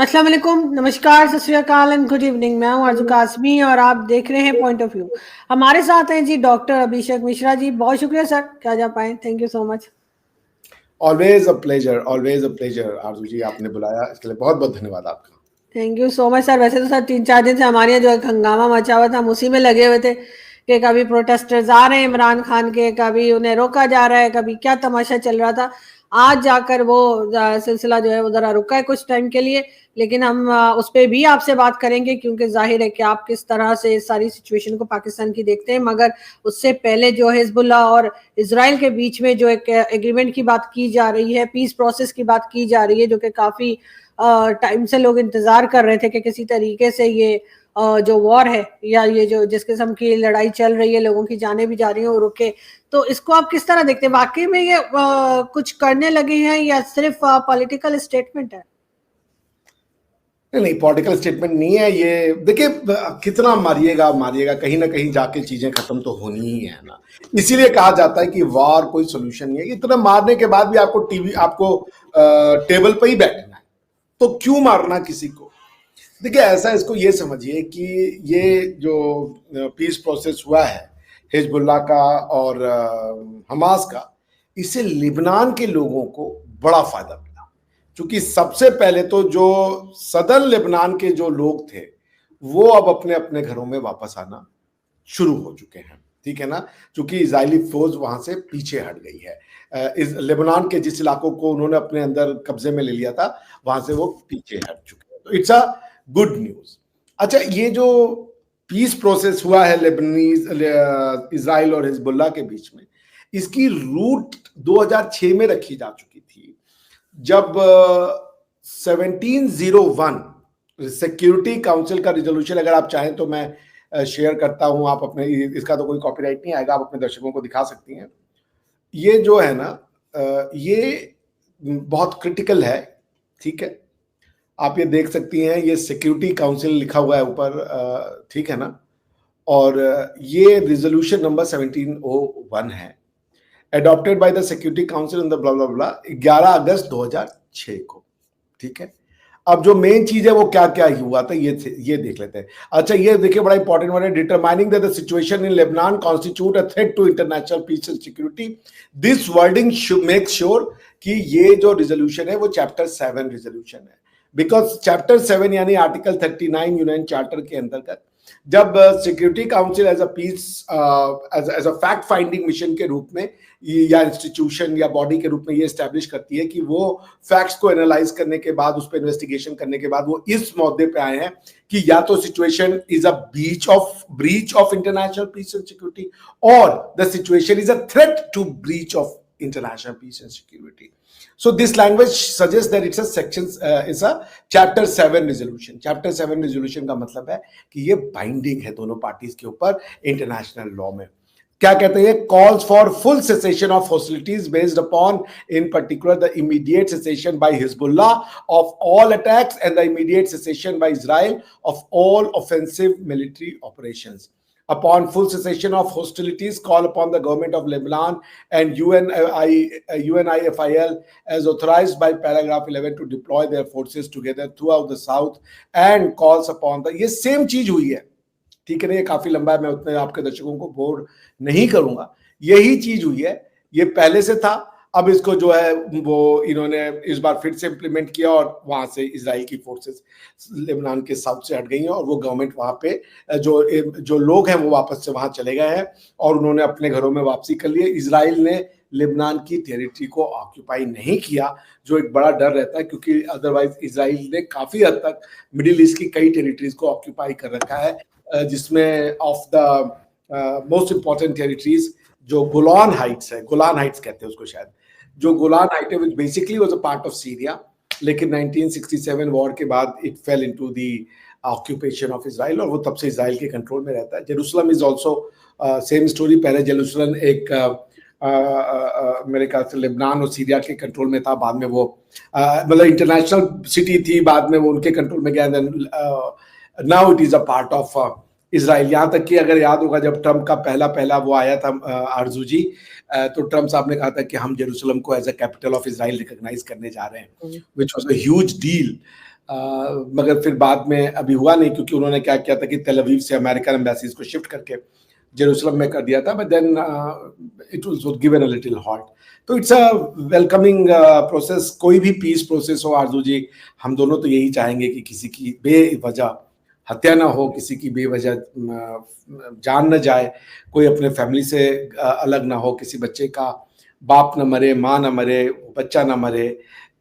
अस्सलाम वालेकुम, नमस्कार, सत श्री अकाल एंड गुड इवनिंग। मैं हूं अर्जु कासमी और आप देख रहे हैं पॉइंट ऑफ व्यू। हमारे साथ हैं जी डॉक्टर अभिषेक मिश्रा जी। बहुत शुक्रिया सर, क्या जा पाए। Thank you so much. Always a pleasure आरजू जी, आपने बुलाया इसके लिए बहुत बहुत धन्यवाद आपका। Thank you so much sir. वैसे तो सर 3-4 दिन से हमारे यहाँ जो एक हंगामा मचा हुआ था, हम उसी में लगे हुए थे कि कभी प्रोटेस्टर्स आ रहे हैं इमरान खान के, कभी उन्हें रोका जा रहा है, कभी क्या तमाशा चल रहा था। आज जाकर वो सिलसिला जो है वो जरा रुका है कुछ टाइम के लिए, लेकिन हम उस पर भी आपसे बात करेंगे क्योंकि जाहिर है कि आप किस तरह से इस सारी सिचुएशन को पाकिस्तान की देखते हैं। मगर उससे पहले जो हिजबुल्लाह और इजराइल के बीच में जो एक एग्रीमेंट की बात की जा रही है, पीस प्रोसेस की बात की जा रही है, जो कि काफ़ी टाइम से लोग इंतजार कर रहे थे कि किसी तरीके से ये जो वॉर है या ये जो जिस किस्म की लड़ाई चल रही है, लोगों की जानें भी जा रही हैं, वो रुके। तो इसको आप किस तरह देखते हैं? वाकई में ये कुछ करने लगे हैं या सिर्फ पॉलिटिकल स्टेटमेंट है? नहीं, पॉलिटिकल स्टेटमेंट नहीं है ये। देखिए, कितना मारिएगा, कहीं ना कहीं जाके चीजें खत्म तो होनी ही है ना। इसीलिए कहा जाता है कि वार कोई सोल्यूशन नहीं है। इतना मारने के बाद भी आपको टेबल पे ही बैठना है, तो क्यों मारना किसी को। देखिए, ऐसा इसको ये समझिए कि ये जो पीस प्रोसेस हुआ है हिजबुल्लाह का और हमास का, इससे लिबनान के लोगों को बड़ा फायदा मिला। क्योंकि सबसे पहले तो जो सदर्न लेबनान के जो लोग थे वो अब अपने अपने घरों में वापस आना शुरू हो चुके हैं, ठीक है ना। क्योंकि इजरायली फौज वहां से पीछे हट गई है। इस लेबनान के जिस इलाकों को उन्होंने अपने अंदर कब्जे में ले लिया था, वहां से वो पीछे हट चुके हैं। तो इट्स अ गुड न्यूज। अच्छा, ये जो पीस प्रोसेस हुआ है लेबनीज इजराइल और हिजबुल्लाह के बीच में, इसकी रूट 2006 में रखी जा चुकी थी, जब 1701 सिक्योरिटी काउंसिल का रिजोल्यूशन, अगर आप चाहें तो मैं शेयर करता हूं। आप अपने, इसका तो कोई कॉपीराइट नहीं आएगा, आप अपने दर्शकों को दिखा सकती हैं। ये जो है ना, ये बहुत क्रिटिकल है, ठीक है। आप ये देख सकती हैं, ये सिक्योरिटी काउंसिल लिखा हुआ है ऊपर, ठीक है ना। और ये रिजोल्यूशन नंबर 1701 है, adopted by the Security Council in the blah blah blah 11 अगस्त 2006 को, ठीक है। अब जो मेन चीज है वो क्या क्या हुआ था ये देख लेते हैं। अच्छा, ये देखिए, बड़ा इंपॉर्टेंट वर्ड है, determining that the situation in Lebanon constitute a threat to international peace and security. This wording make sure कि ये जो रिजोल्यूशन है वो चैप्टर 7 रिजोल्यूशन है। बिकॉज चैप्टर 7 यानी आर्टिकल 39 यूएन चार्टर के अंतर्गत जब security council as a peace as a fact finding mission के रूप में या इंस्टीट्यूशन या बॉडी के रूप में ये एस्टैब्लिश करती है कि वो फैक्ट्स को एनालाइज करने के बाद, उस पर इन्वेस्टिगेशन करने के बाद वो इस मुद्दे पे आए हैं कि या तो situation is a breach of international peace and security, और the situation is a threat to breach of international peace and security. So this language suggests that it's a section, it's a chapter 7 resolution. Chapter 7 resolution का मतलब है कि ये binding है दोनों parties के ऊपर इंटरनेशनल लॉ में। क्या कहते हैं? Calls for full cessation of hostilities based upon in particular the immediate cessation by Hezbollah of all attacks and the immediate cessation by Israel of all offensive military operations. Upon full cessation of hostilities, call upon the government of Lebanon and UNIFIL as authorized by paragraph 11 to deploy their forces together throughout the south and calls upon the, ये same चीज हुई है, ठीक है ना। ये काफी लंबा है, मैं उतने आपके दर्शकों को बोर नहीं करूंगा। यही चीज हुई है, ये पहले से था, अब इसको जो है वो इन्होंने इस बार फिर से इंप्लीमेंट किया और वहां से इजराइल की फोर्सेस लेबनान के साउथ से हट गई हैं और वो गवर्नमेंट वहां पे जो लोग हैं वो वापस से वहां चले गए हैं और उन्होंने अपने घरों में वापसी कर ली है। इजराइल ने लेबनान की टेरिटरी को ऑक्यूपाई नहीं किया, जो एक बड़ा डर रहता है, क्योंकि अदरवाइज इजराइल ने काफी हद तक मिडिल ईस्ट की कई टेरिटरीज को ऑक्यूपाई कर रखा है, जिसमें of the most important territories जो गोलान हाइट्स है, गोलान हाइट्स कहते हैं उसको शायद, जो गोलान हाइट है, which basically was a part of Syria, लेकिन 1967 वॉर के बाद it fail into the occupation of Israel और वो तब से इजराइल के कंट्रोल में रहता है। Jerusalem is also same story. पहले जेरूसलम एक मेरे ख्याल से लेबनान और सीरिया के कंट्रोल में था, बाद में वो मतलब इंटरनेशनल सिटी थी, बाद में वो उनके कंट्रोल में गया, now it is a part of Israel. यहाँ तक कि अगर याद होगा जब ट्रम्प का पहला वो आया था आरजू जी, तो ट्रम्प साहब ने कहा था कि हम जेरूसलम को as a capital of Israel recognise करने जा रहे हैं, which was a huge deal. मगर फिर बाद में अभी हुआ नहीं, क्योंकि उन्होंने क्या किया था कि तेल अवीव से अमेरिकन एम्बेसीज को शिफ्ट करके जेरूसलम में कर दिया था, but then it was given a little hot. तो इट्स अ वेलकमिंग प्रोसेस। कोई भी पीस प्रोसेस हो आरजू जी, हम दोनों तो यही चाहेंगे कि किसी की बेवजह हत्या ना हो, किसी की बेवजह जान न जाए, कोई अपने फैमिली से अलग ना हो, किसी बच्चे का बाप न मरे, माँ न मरे, बच्चा ना मरे,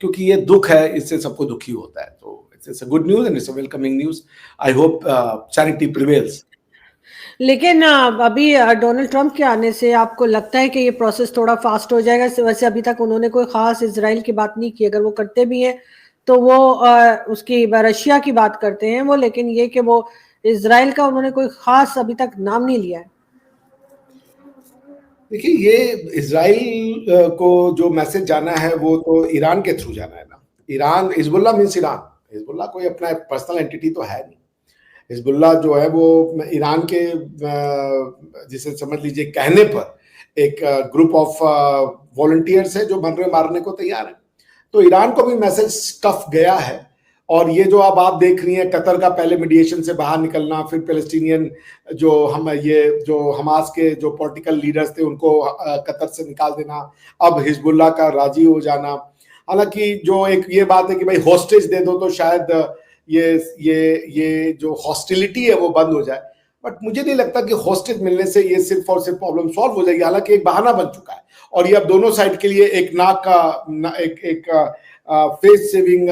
क्योंकि ये दुख है, इससे सबको दुखी होता है। तो it's a good news and it's a welcoming news. I hope charity prevails. लेकिन अभी डोनाल्ड ट्रंप के आने से आपको लगता है कि ये प्रोसेस थोड़ा फास्ट हो जाएगा? वैसे अभी तक उन्होंने कोई खास इसराइल की बात नहीं की, अगर वो करते भी हैं तो वो उसकी रशिया की बात करते हैं वो, लेकिन ये कि वो इसराइल का उन्होंने कोई खास अभी तक नाम नहीं लिया है। देखिए, ये इसराइल को जो मैसेज जाना है वो तो ईरान के थ्रू जाना है ना। Iran, Hezbollah means Iran. Hezbollah कोई अपना पर्सनल एंटिटी तो है नहीं। हिजबुल्ला जो है वो ईरान के जिसे समझ लीजिए कहने पर एक ग्रुप ऑफ वॉलंटियर्स है जो मरने मारने को तैयार है। तो ईरान को भी मैसेज टफ गया है। और ये जो अब आप देख रही हैं, कतर का पहले मीडिएशन से बाहर निकलना, फिर पैलेस्टीनियन जो हमास के जो पॉलिटिकल लीडर्स थे उनको कतर से निकाल देना, अब हिजबुल्ला का राजी हो जाना। हालांकि जो एक ये बात है कि भाई हॉस्टेज दे दो तो शायद ये जो हॉस्टिलिटी है वो बंद हो जाए, बट मुझे नहीं लगता कि हॉस्टेज मिलने से ये सिर्फ और सिर्फ प्रॉब्लम सॉल्व हो जाएगी। हालांकि एक बहाना बन चुका है और ये अब दोनों साइड के लिए एक नाक का एक फेस सेविंग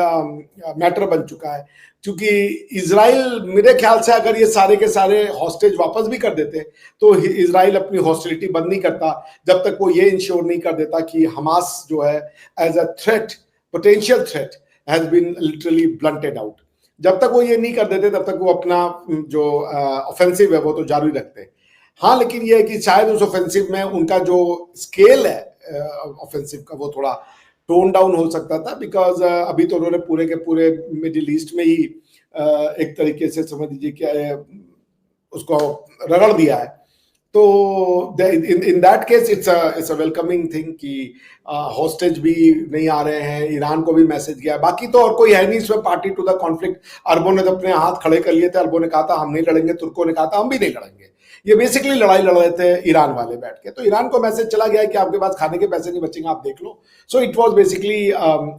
मैटर बन चुका है। क्योंकि इजराइल मेरे ख्याल से अगर ये सारे के सारे हॉस्टेज वापस भी कर देते तो इजराइल अपनी हॉस्टिलिटी बंद नहीं करता जब तक वो ये इंश्योर नहीं कर देता कि हमास जो है as a threat, potential threat has been literally blunted out. जब तक वो ये नहीं कर देते तब तक वो अपना जो ऑफेंसिव है वो तो जारी रखते हैं। हाँ, लेकिन ये है कि शायद उस ऑफेंसिव में उनका जो स्केल है ऑफेंसिव का वो थोड़ा टोन डाउन हो सकता था, बिकॉज अभी तो उन्होंने पूरे के पूरे मिडिल ईस्ट में ही एक तरीके से समझ लीजिए क्या उसको रगड़ दिया है। तो in that case it's a welcoming thing कि हॉस्टेज भी नहीं आ रहे हैं, ईरान को भी मैसेज गया। बाकी तो और कोई है नहीं इसमें पार्टी टू द कॉन्फ्लिक्ट। अरबों ने तो अपने हाथ खड़े कर लिए थे, अरबों ने कहा था हम नहीं लड़ेंगे, तुर्कों ने कहा था हम भी नहीं लड़ेंगे। ये बेसिकली लड़ाई लड़ रहे थे ईरान वाले बैठ के। तो ईरान को मैसेज चला गया है कि आपके पास खाने के पैसे नहीं बचेंगे, आप देख लो। So it was basically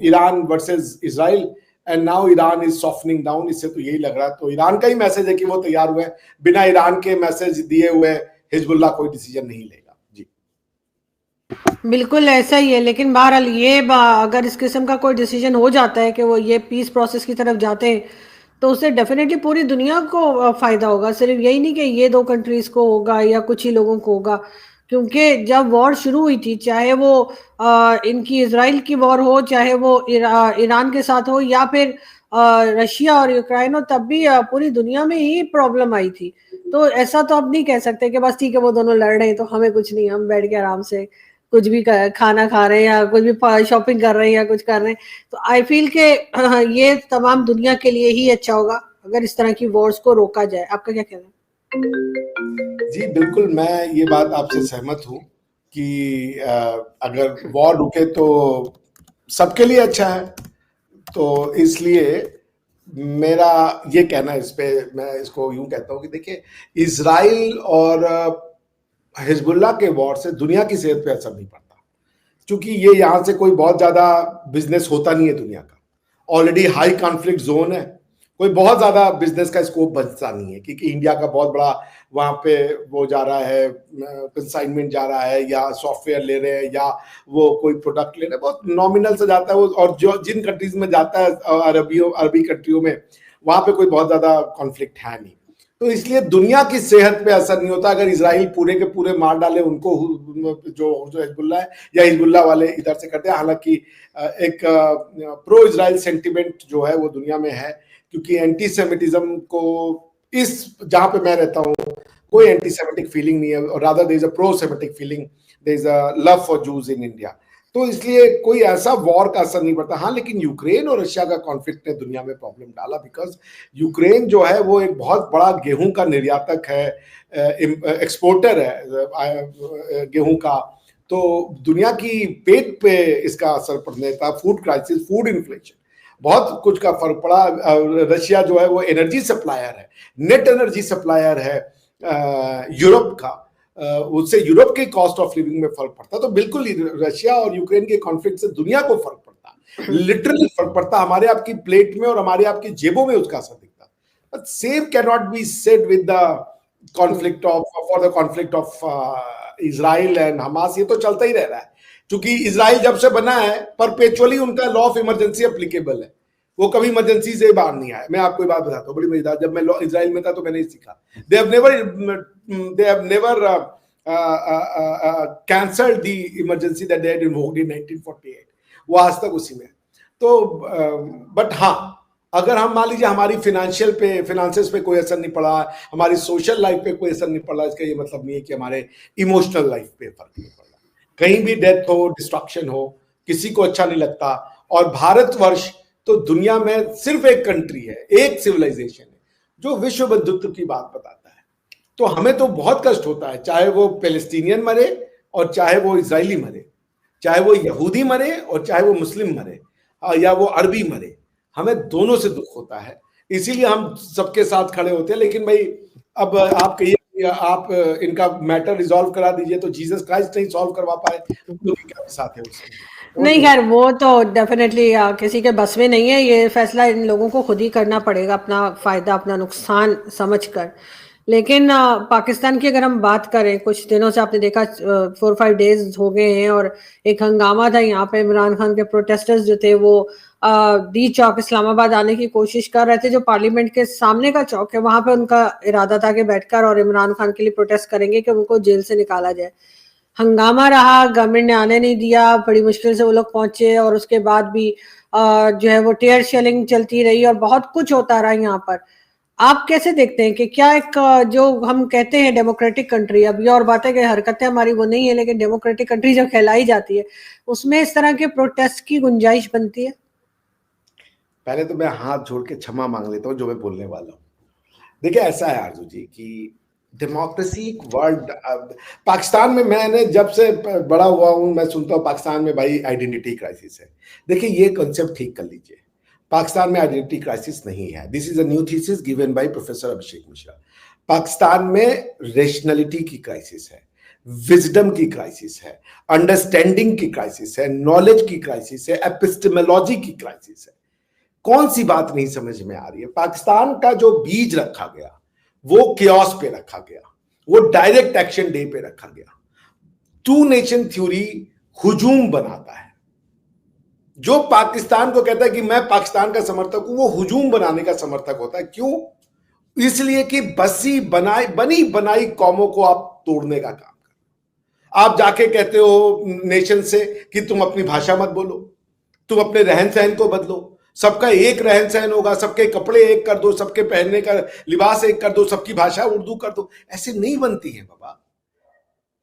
Iran versus Israel and now Iran is softening down. इससे तो यही लग रहा है। तो ईरान का ही मैसेज है कि वो तैयार हुए, बिना ईरान के मैसेज दिए हुए हिजबुल्लाह कोई डिसीजन नहीं लेगा। जी बिल्कुल ऐसा ही है, लेकिन बहरहाल ये अगर इस किस्म का कोई डिसीजन हो जाता है कि वो ये पीस प्रोसेस की तरफ जाते हैं तो उससे डेफिनेटली पूरी दुनिया को फायदा होगा। सिर्फ यही नहीं कि ये दो कंट्रीज को होगा या कुछ ही लोगों को होगा, क्योंकि जब वॉर शुरू हुई थी, चाहे वो इनकी इसराइल की वॉर हो, चाहे वो ईरान के साथ हो, या फिर रशिया और यूक्रेन हो, तब भी पूरी दुनिया में ही प्रॉब्लम आई थी। तो ऐसा तो अब नहीं कह सकते कि बस ठीक है वो दोनों लड़ रहे हैं तो हमें कुछ नहीं, हम बैठ के आराम से कुछ भी खाना खा रहे हैं या कुछ भी शॉपिंग कर रहे हैं या कुछ कर रहे हैं। तो आई फील के ये तमाम दुनिया के लिए ही अच्छा होगा अगर इस तरह की वॉर्स को रोका जाए। आपका क्या कहना है? जी बिल्कुल, मैं ये बात आपसे सहमत हूँ कि अगर वॉर रुके तो सबके लिए अच्छा है। तो इसलिए मेरा ये कहना है, इस पे मैं इसको यूं कहता हूँ कि देखिए, इजराइल और हिजबुल्लाह के वॉर से दुनिया की सेहत पे असर नहीं पड़ता, क्योंकि ये यहाँ से कोई बहुत ज्यादा बिजनेस होता नहीं है दुनिया का। ऑलरेडी हाई कॉन्फ्लिक्ट जोन है, कोई बहुत ज्यादा बिजनेस का स्कोप बनता नहीं है, क्योंकि इंडिया का बहुत बड़ा वहां पे वो जा रहा है, कंसाइनमेंट जा रहा है, या सॉफ्टवेयर ले रहे हैं, या वो कोई प्रोडक्ट ले रहे हैं, बहुत नॉमिनल से जाता है वो। और जो जिन कंट्रीज में जाता है अरबी कंट्रियों में, वहां पे कोई बहुत ज्यादा कॉन्फ्लिक्ट है नहीं। तो इसलिए दुनिया की सेहत पे असर नहीं होता अगर इजराइल पूरे के पूरे मार डाले उनको, जो हिजबुल्लाह है या हिजबुल्लाह वाले इधर से करते हैं। हालांकि एक प्रो इजराइल सेंटिमेंट जो है वो दुनिया में है, क्योंकि एंटीसेमिटिज्म को इस जहां पे मैं रहता हूँ कोई एंटीसेमिटिक फीलिंग नहीं है, और rather there is a pro semitic feeling, there is a love for Jews in India. तो इसलिए कोई ऐसा वॉर का असर नहीं पड़ता। हाँ, लेकिन यूक्रेन और रशिया का कॉन्फ्लिक्ट ने दुनिया में प्रॉब्लम डाला, बिकॉज यूक्रेन जो है वो एक बहुत बड़ा गेहूं का निर्यातक है, एक्सपोर्टर है गेहूं का। तो दुनिया की पेट पे इसका असर पड़ने था, फूड क्राइसिस, फूड इन्फ्लेशन, बहुत कुछ का फर्क पड़ा। रशिया जो है वो एनर्जी सप्लायर है, नेट एनर्जी सप्लायर है यूरोप का, उससे यूरोप के कॉस्ट ऑफ लिविंग में फर्क पड़ता। तो बिल्कुल रशिया और यूक्रेन के कॉन्फ्लिक्ट से दुनिया को फर्क पड़ता, लिटरली फर्क पड़ता, हमारे आपकी प्लेट में और हमारे आपकी जेबों में उसका असर दिखता। But same can not be said with the conflict of for the conflict of Israel and Hamas. ये तो चलता ही रह रहा है, क्योंकि इजराइल जब से बना है परपेचुअली उनका लॉ ऑफ इमरजेंसी एप्लीकेबल है, वो कभी इमरजेंसी से बाहर नहीं आया। मैं आपको एक बात बताता हूँ बड़ी मजेदार, जब मैं इजराइल में था तो मैंने सीखा, they have never cancelled the emergency that they had invoked in 1948, वो आज तक उसी में। तो बट हाँ, अगर हम मान लीजिए हमारी फिनेंसेस पे कोई असर नहीं पड़ा, हमारी सोशल लाइफ पे कोई असर नहीं पड़ा, इसका ये मतलब नहीं है कि हमारे इमोशनल लाइफ पे फर्क नहीं पड़ा। कहीं भी डेथ हो, डिस्ट्रक्शन हो, किसी को अच्छा नहीं लगता। और भारतवर्ष तो दुनिया में सिर्फ एक कंट्री है, एक सिविलाइजेशन है जो विश्व बंधुत्व की बात बताता है। तो हमें तो बहुत कष्ट होता है, चाहे वो पैलेस्टीनियन मरे और चाहे वो इजरायली मरे, चाहे वो यहूदी मरे और चाहे वो मुस्लिम मरे, या वो अरबी मरे, हमें दोनों से दुख होता है। इसीलिए हम सबके साथ खड़े होते हैं। लेकिन भाई अब आप कहिए, आप इनका मैटर रिजॉल्व करा दीजिए, तो जीसस क्राइस्ट नहीं सॉल्व करवा पाए तो क्या साथ है उसमें? नहीं खैर, वो तो डेफिनेटली किसी के बस में नहीं है, ये फैसला इन लोगों को खुद ही करना पड़ेगा, अपना फायदा अपना नुकसान समझकर। लेकिन पाकिस्तान की अगर हम बात करें, कुछ दिनों से आपने देखा 4-5 डेज हो गए हैं और एक हंगामा था यहाँ पे। इमरान खान के प्रोटेस्टर्स जो थे वो डी चौक इस्लामाबाद आने की कोशिश कर रहे थे, जो पार्लियामेंट के सामने का चौक है, वहां पे उनका इरादा था कि बैठकर और इमरान खान के लिए प्रोटेस्ट करेंगे कि उनको जेल से निकाला जाए। हंगामा रहा, गवर्नमेंट ने आने नहीं दिया, बड़ी मुश्किल से वो लोग पहुंचे और उसके बाद भी जो है वो टीयर शेलिंग चलती रही और बहुत कुछ होता रहा यहाँ पर। आप कैसे देखते हैं कि क्या एक जो हम कहते हैं डेमोक्रेटिक कंट्री, अब ये और बात है कि हरकतें हमारी वो नहीं है, लेकिन डेमोक्रेटिक कंट्री जो कहलाई जाती है उसमें इस तरह के प्रोटेस्ट की गुंजाइश बनती है? पहले तो मैं हाथ जोड़ के क्षमा मांग लेता हूँ जो मैं बोलने वाला हूँ। देखिए ऐसा है आरजू जी कि डेमोक्रेसी वर्ल्ड, पाकिस्तान में मैंने जब से बड़ा हुआ हूं मैं सुनता हूं पाकिस्तान में भाई आइडेंटिटी क्राइसिस है। देखिए ये कॉन्सेप्ट ठीक कर लीजिए, पाकिस्तान में आइडेंटिटी क्राइसिस नहीं है। This is a new thesis given by professor Abhishek Mishra. Pakistan में रेशनलिटी की क्राइसिस है, विजडम की क्राइसिस है, अंडरस्टैंडिंग की क्राइसिस है, नॉलेज की क्राइसिस है, एपिस्टेमोलॉजी की क्राइसिस है। कौन सी बात नहीं समझ में आ रही है? पाकिस्तान का जो बीज रखा गया वो कियोस पे रखा गया, वो डायरेक्ट एक्शन डे पे रखा गया। टू नेशन थ्योरी हुजूम बनाता है। जो पाकिस्तान को कहता है कि मैं पाकिस्तान का समर्थक हूं, वो हुजूम बनाने का समर्थक होता है। क्यों? इसलिए कि बनी बनाई कौमों को आप तोड़ने का काम कर। आप जाके कहते हो नेशन से कि तुम अपनी भाषा मत बोलो, तुम अपने रहन सहन को बदलो, सबका एक रहन सहन होगा, सबके कपड़े एक कर दो, सबके पहनने का लिबास एक कर दो, सबकी भाषा उर्दू कर दो। ऐसे नहीं बनती है बाबा।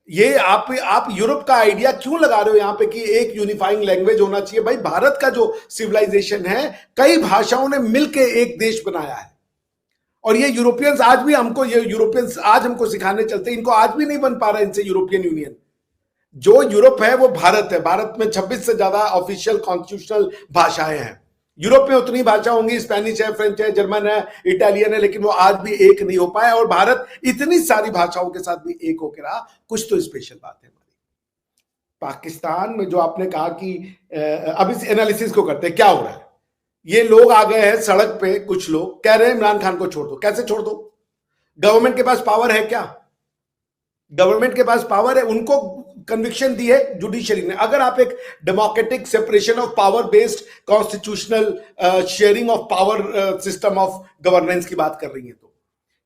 ये आप यूरोप का आइडिया क्यों लगा रहे हो यहाँ पे कि एक यूनिफाइंग लैंग्वेज होना चाहिए? भाई भारत का जो सिविलाइजेशन है कई भाषाओं ने मिलकर एक देश बनाया है। और ये यूरोपियंस आज भी हमको, ये यूरोपियंस आज हमको सिखाने चलते हैं, इनको आज भी नहीं बन पा रहा इनसे यूरोपियन यूनियन। जो यूरोप है वो भारत है। भारत में 26 से ज्यादा ऑफिशियल कॉन्स्टिट्यूशनल भाषाएं हैं। यूरोप में उतनी भाषा होंगी, स्पेनिश है, फ्रेंच है, जर्मन है, इटालियन है, लेकिन वो आज भी एक नहीं हो पाया। और भारत इतनी सारी भाषाओं के साथ भी एक होकर रहा। कुछ तो स्पेशल बात है हमारी। पाकिस्तान में जो आपने कहा कि अब इस एनालिसिस को करते हैं, क्या हो रहा है? ये लोग आ गए हैं सड़क पे, कुछ लोग कह रहे हैं इमरान खान को छोड़ दो। कैसे छोड़ दो? गवर्नमेंट के पास पावर है क्या? गवर्नमेंट के पास पावर है, उनको कन्विक्शन दी है जुडिशरी ने। अगर आप एक democratic separation of power based constitutional sharing of power system of governance की बात कर रही है, तो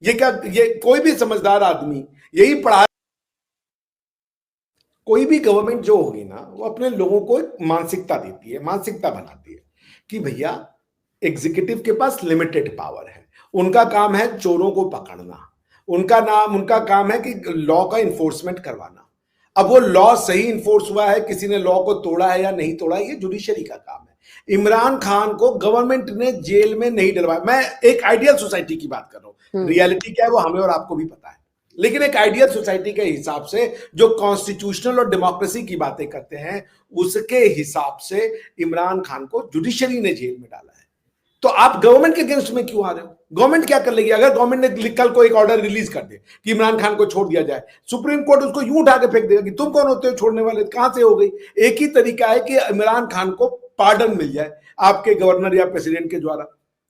ये क्या, ये कोई भी समझदार आदमी यही पढ़ा। कोई भी गवर्नमेंट जो होगी ना, वो अपने लोगों को मानसिकता देती है, मानसिकता बनाती है कि भैया एग्जीक्यूटिव के पास लिमिटेड पावर है, उनका काम है चोरों को पकड़ना, उनका काम है कि लॉ का इन्फोर्समेंट करवाना। अब वो लॉ सही इन्फोर्स हुआ है, किसी ने लॉ को तोड़ा है या नहीं तोड़ा, ये जुडिशरी का काम है। इमरान खान को गवर्नमेंट ने जेल में नहीं डलवाया। मैं एक आइडियल सोसाइटी की बात कर रहा हूं, रियलिटी क्या है वो हमें और आपको भी पता है, लेकिन एक आइडियल सोसाइटी के हिसाब से जो कॉन्स्टिट्यूशनल और डेमोक्रेसी की बातें करते हैं, उसके हिसाब से इमरान खान को जुडिशरी ने जेल में डाला है। तो आप गवर्नमेंट के अगेंस्ट में क्यों आ रहे हो? गवर्नमेंट क्या कर लेगी? अगर गवर्नमेंट ने कल को एक ऑर्डर रिलीज कर दे कि इमरान खान को छोड़ दिया जाए, सुप्रीम कोर्ट उसको यूं उठा के फेंक देगा कि तुम कौन होते हो छोड़ने वाले, कहां से हो गई? एक ही तरीका है कि इमरान खान को पार्डन मिल जाए आपके गवर्नर या प्रेसिडेंट के द्वारा,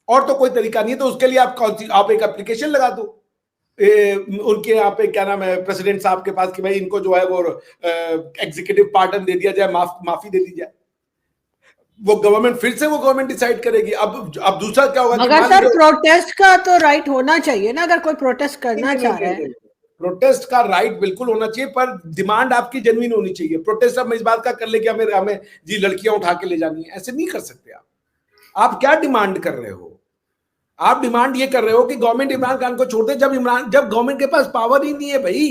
और तो कोई तरीका नहीं है। तो उसके लिए आप एक एप्लीकेशन लगा दो उनके यहाँ पे, क्या नाम है, प्रेसिडेंट साहब के पास, कि भाई इनको जो है वो एग्जीक्यूटिव पार्डन दे दिया जाए, माफी दे दी जाए। वो गवर्नमेंट फिर से वो गवर्नमेंट डिसाइड करेगी। अब दूसरा क्या होगा? मगर सर प्रोटेस्ट का तो राइट होना चाहिए ना, अगर कोई प्रोटेस्ट करना चाह रहा है। प्रोटेस्ट का राइट बिल्कुल होना चाहिए, पर डिमांड आपकी जेन्युइन होनी चाहिए। प्रोटेस्ट अब इस बात का कर ले कि हमें जी लड़कियां उठा के ले जानी है, ऐसे नहीं कर सकते आप क्या डिमांड कर रहे हो? आप डिमांड ये कर रहे हो कि गवर्नमेंट इमरान खान को छोड़ दे, जब गवर्नमेंट के पास पावर ही नहीं है भाई।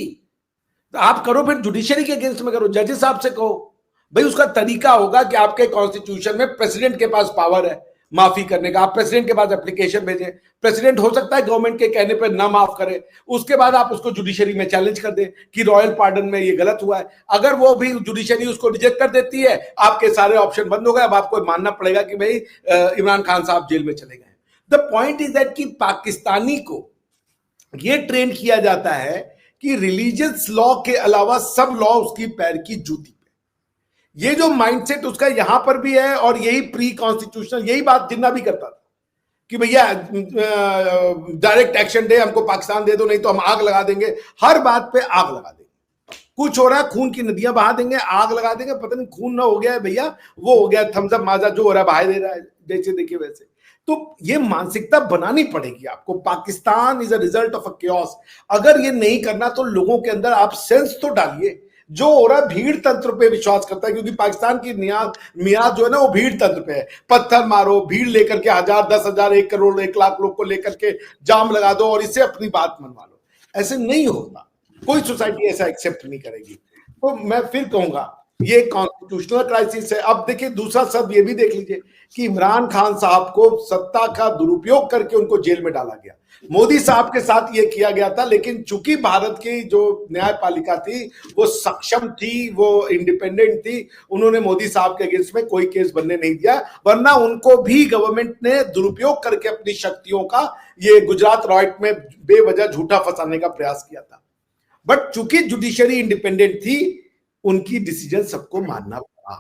तो आप करो फिर जुडिशरी के अगेंस्ट में करो, जजेस साहब से कहो भाई। उसका तरीका होगा कि आपके कॉन्स्टिट्यूशन में प्रेसिडेंट के पास पावर है माफी करने का, आप प्रेसिडेंट के पास एप्लीकेशन भेजें, प्रेसिडेंट हो सकता है गवर्नमेंट के कहने पर ना माफ करे, उसके बाद आप उसको जुडिशरी में चैलेंज कर दें कि रॉयल पार्डन में ये गलत हुआ है। अगर वो भी जुडिशरी उसको रिजेक्ट कर देती है, आपके सारे ऑप्शन बंद हो गए। अब आपको मानना पड़ेगा कि भाई इमरान खान साहब जेल में चले गए। द पॉइंट इज दैट कि पाकिस्तानी को यह ट्रेन किया जाता है कि रिलीजियस लॉ के अलावा सब लॉ उसकी पैर की जूती पे। ये जो माइंडसेट उसका यहां पर भी है, और यही प्री कॉन्स्टिट्यूशनल, यही बात जिन्ना भी करता था कि भैया डायरेक्ट एक्शन दे, हमको पाकिस्तान दे दो, नहीं तो हम आग लगा देंगे, हर बात पे आग लगा देंगे। कुछ हो रहा है, खून की नदियां बहा देंगे, आग लगा देंगे, पता नहीं खून ना हो गया है भैया, वो हो गया थम्स अप माजा, जो हो रहा है बहा दे रहा है, जैसे देखिए वैसे। तो ये मानसिकता बनानी पड़ेगी आपको। Pakistan is a result of a chaos. अगर ये नहीं करना तो लोगों के अंदर आप सेंस तो डालिए। जो हो रहा है, भीड़ तंत्र पे विश्वास करता है, क्योंकि पाकिस्तान की मियाद जो है ना, वो भीड़ तंत्र पे है। पत्थर मारो, भीड़ लेकर के 1000, 10,000, 1 करोड़, 1 लाख लोग को लेकर के जाम लगा दो और इससे अपनी बात मनवा लो। ऐसे नहीं होता, कोई सोसाइटी ऐसा एक्सेप्ट नहीं करेगी। तो मैं फिर कहूंगा ये कॉन्स्टिट्यूशनल क्राइसिस है। अब देखिए दूसरा शब्द ये भी देख लीजिए कि इमरान खान साहब को सत्ता का दुरुपयोग करके उनको जेल में डाला गया। मोदी साहब के साथ ये किया गया था, लेकिन चूंकि भारत की जो न्यायपालिका थी वो सक्षम थी, वो इंडिपेंडेंट थी, उन्होंने मोदी साहब के अगेंस्ट में कोई केस बनने नहीं दिया, वरना उनको भी गवर्नमेंट ने दुरुपयोग करके अपनी शक्तियों का ये गुजरात रॉयट में बेवजह झूठा फंसाने का प्रयास किया था। बट चूंकि जुडिशरी इंडिपेंडेंट थी, उनकी डिसीजन सबको मानना पड़ा।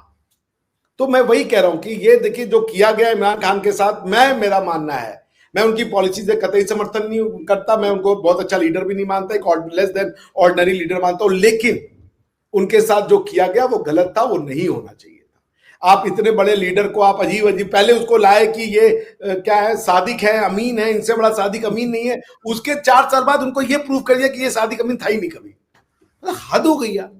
तो मैं वही कह रहा हूं कि ये देखिए जो किया गया इमरान खान के साथ, मेरा मानना है, मैं उनकी पॉलिसी से कतई समर्थन नहीं करता, मैं उनको बहुत अच्छा लीडर भी नहीं मानता, एक लेस देन ऑर्डिनरी लीडर मानता हूं, लेकिन उनके साथ जो किया गया वो गलत था, वो नहीं होना चाहिए था। आप इतने बड़े लीडर को आप अजीब अजीब, पहले उसको लाए कि ये क्या है, सादिक है, अमीन है, इनसे बड़ा सादिक अमीन नहीं है। उसके 4 साल बाद उनको ये प्रूव कर दिया कि ये सादिक अमीन था ही नहीं कभी। हद हो गई यार।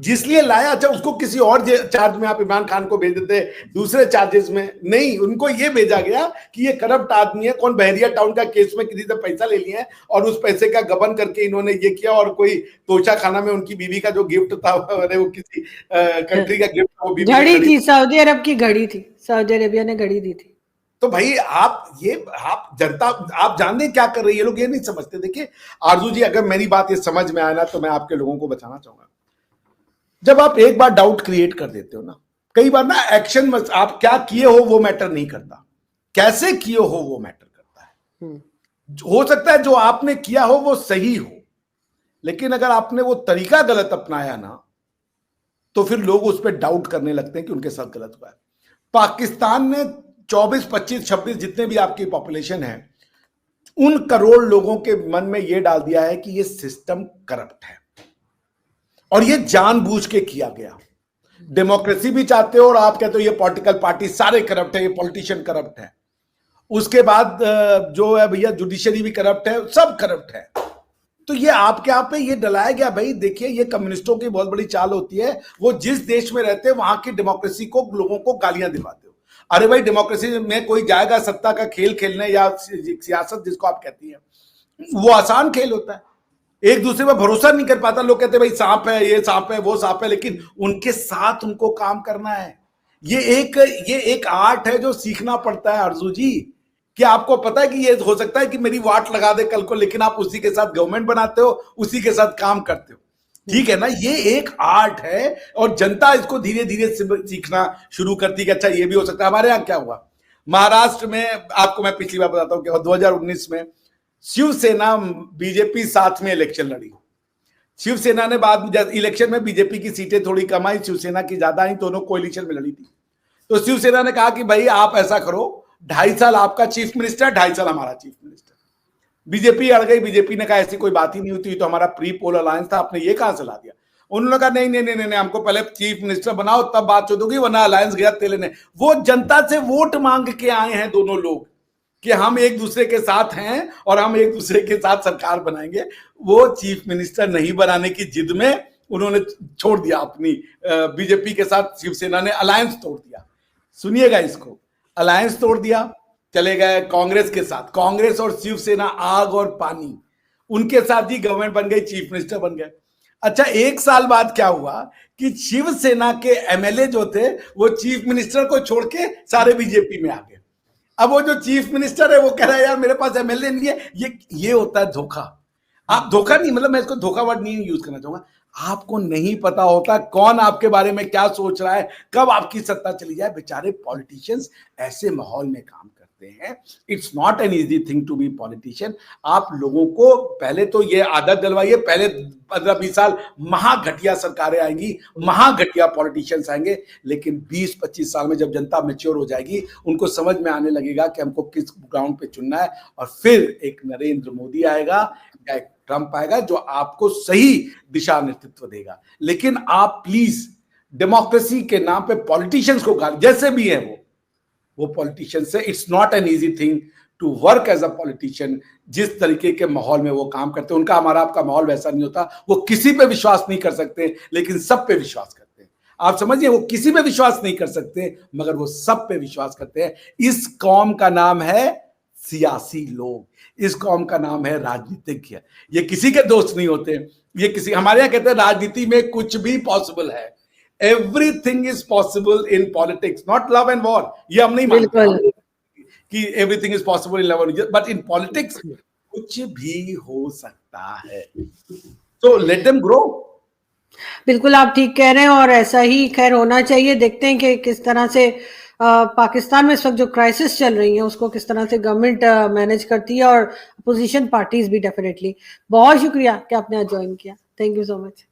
जिसलिए लाया, अच्छा उसको किसी और चार्ज में आप इमरान खान को भेज देते दूसरे चार्जेस में, नहीं, उनको ये भेजा गया कि ये करप्ट आदमी है। कौन बहरिया टाउन का केस में किसी से पैसा ले लिया है और उस पैसे का गबन करके इन्होंने ये किया, और कोई तोशा खाना में उनकी बीवी का जो गिफ्ट था, वो किसी कंट्री का गिफ्ट, वो बीवी घड़ी थी, सऊदी अरब की घड़ी थी, सऊदी अरेबिया ने घड़ी दी थी। तो भाई आप जनता, आप जानते क्या कर रही है, लोग ये नहीं समझते। देखिए आरजू जी, अगर मेरी बात ये समझ में आया ना, तो मैं आपके लोगों को बताना चाहूंगा, जब आप एक बार डाउट क्रिएट कर देते हो ना, कई बार ना एक्शन में आप क्या किए हो वो मैटर नहीं करता, कैसे किए हो वो मैटर करता है। हो सकता है जो आपने किया हो वो सही हो, लेकिन अगर आपने वो तरीका गलत अपनाया ना, तो फिर लोग उस पर डाउट करने लगते हैं कि उनके साथ गलत हुआ है। पाकिस्तान ने 24, 25, 26 जितने भी आपकी पॉपुलेशन है, उन करोड़ लोगों के मन में यह डाल दिया है कि ये सिस्टम करप्ट है, और ये जानबूझ के किया गया। डेमोक्रेसी भी चाहते हो और आप कहते हो ये पॉलिटिकल पार्टी सारे करप्ट है, ये पॉलिटिशियन करप्ट है। उसके बाद जो है भैया जुडिशरी भी करप्ट है, सब करप्ट है। तो ये आपके आप पे ये डलाया गया। भाई देखिए, ये कम्युनिस्टों की बहुत बड़ी चाल होती है, वो जिस देश में रहते हैं वहां की डेमोक्रेसी को, लोगों को गालियां दिलवाते हो। अरे भाई, डेमोक्रेसी में कोई जाएगा सत्ता का खेल खेलने, या सियासत जिसको आप कहती है, वो आसान खेल होता है। एक दूसरे पर भरोसा नहीं कर पाता। लोग कहते हैं भाई सांप है, ये सांप है, वो सांप है, लेकिन उनके साथ उनको काम करना है। ये एक आर्ट है जो सीखना पड़ता है अर्जू जी। कि आपको पता है कि ये हो सकता है कि मेरी वाट लगा दे कल को, लेकिन आप उसी के साथ गवर्नमेंट बनाते हो, उसी के साथ काम करते हो, ठीक है ना। ये एक आर्ट है और जनता इसको धीरे धीरे सीखना शुरू करती है कि अच्छा ये भी हो सकता है। हमारे यहाँ क्या हुआ महाराष्ट्र में, आपको मैं पिछली बार बताता हूँ कि 2019 में शिवसेना बीजेपी साथ में इलेक्शन लड़ी। शिवसेना ने बाद इलेक्शन में बीजेपी की सीटें थोड़ी कम आई, शिवसेना की ज्यादा आई, दोनों कोalition में लड़ी थी। तो शिवसेना ने कहा कि भाई आप ऐसा करो, 2.5 साल आपका चीफ मिनिस्टर, 2.5 साल हमारा चीफ मिनिस्टर। बीजेपी अड़ गई, बीजेपी ने कहा ऐसी कोई बात ही नहीं होती, तो हमारा प्री पोल अलायंस था, आपने ये कहां से ला दिया। उन्होंने कहा नहीं नहीं नहीं नहीं, हमको पहले चीफ मिनिस्टर बनाओ तब बात होगी, वरना अलायंस गया तेले ने। वो जनता से वोट मांग के आए हैं दोनों लोग कि हम एक दूसरे के साथ हैं और हम एक दूसरे के साथ सरकार बनाएंगे। वो चीफ मिनिस्टर नहीं बनाने की जिद में उन्होंने छोड़ दिया अपनी बीजेपी के साथ, शिवसेना ने अलायंस तोड़ दिया। सुनिएगा इसको, अलायंस तोड़ दिया, चले गए कांग्रेस के साथ। कांग्रेस और शिवसेना आग और पानी, उनके साथ ही गवर्नमेंट बन गई, चीफ मिनिस्टर बन गए। अच्छा 1 साल बाद क्या हुआ कि शिवसेना के एमएलए जो थे वो चीफ मिनिस्टर को छोड़ के सारे बीजेपी में आ गए। अब वो जो चीफ मिनिस्टर है वो कह रहा है यार मेरे पास एमएलए नहीं है। ये होता है धोखा। आप धोखा नहीं, मतलब मैं इसको धोखा वर्ड नहीं यूज करना चाहूंगा। आपको नहीं पता होता कौन आपके बारे में क्या सोच रहा है, कब आपकी सत्ता चली जाए। बेचारे पॉलिटिशियंस ऐसे माहौल में काम करते हैं। It's not an easy thing to be politician. आप लोगों को पहले तो ये आदत डलवाइए, पहले 15-20 साल महाघटिया सरकारें आएंगी, महाघटिया पॉलिटिशियंस आएंगे, लेकिन 20-25 साल में जब जनता मैच्योर हो जाएगी, उनको समझ में आने लगेगा कि हमको किस ग्राउंड पे चुनना है, और फिर एक नरेंद्र मोदी आएगा या एक ट्रंप आएगा जो आपको सही दिशा नेतृत्व देगा। लेकिन आप प्लीज डेमोक्रेसी के नाम पे पॉलिटिशियंस को गाली, जैसे भी है वो पॉलिटिशियंस से, it's not an easy thing to work as a politician. जिस तरीके के माहौल में वो काम करते हैं, उनका हमारा आपका माहौल वैसा नहीं होता। वो किसी पे विश्वास नहीं कर सकते, लेकिन सब पे विश्वास करते हैं। आप समझिए, वो किसी पे विश्वास नहीं कर सकते, मगर वो सब पे विश्वास करते हैं। इस कौम का नाम है सियासी लोग, इस कौम का नाम है राजनीतिज्ञ। ये किसी के दोस्त नहीं होते। ये किसी, हमारे यहाँ कहते हैं राजनीति में कुछ भी पॉसिबल है। Everything is possible in politics, not love and war. ये हम नहीं मानते कि everything is possible in love and war, but in politics कुछ भी हो सकता है। तो लेट देम ग्रो। बिल्कुल आप ठीक कह रहे हैं, और ऐसा ही खैर होना चाहिए। देखते हैं कि किस तरह से पाकिस्तान में इस वक्त जो क्राइसिस चल रही है उसको किस तरह से गवर्नमेंट मैनेज करती है, और अपोजिशन पार्टीज भी। डेफिनेटली बहुत शुक्रिया कि आपने आज ज्वाइन किया। Thank you so much.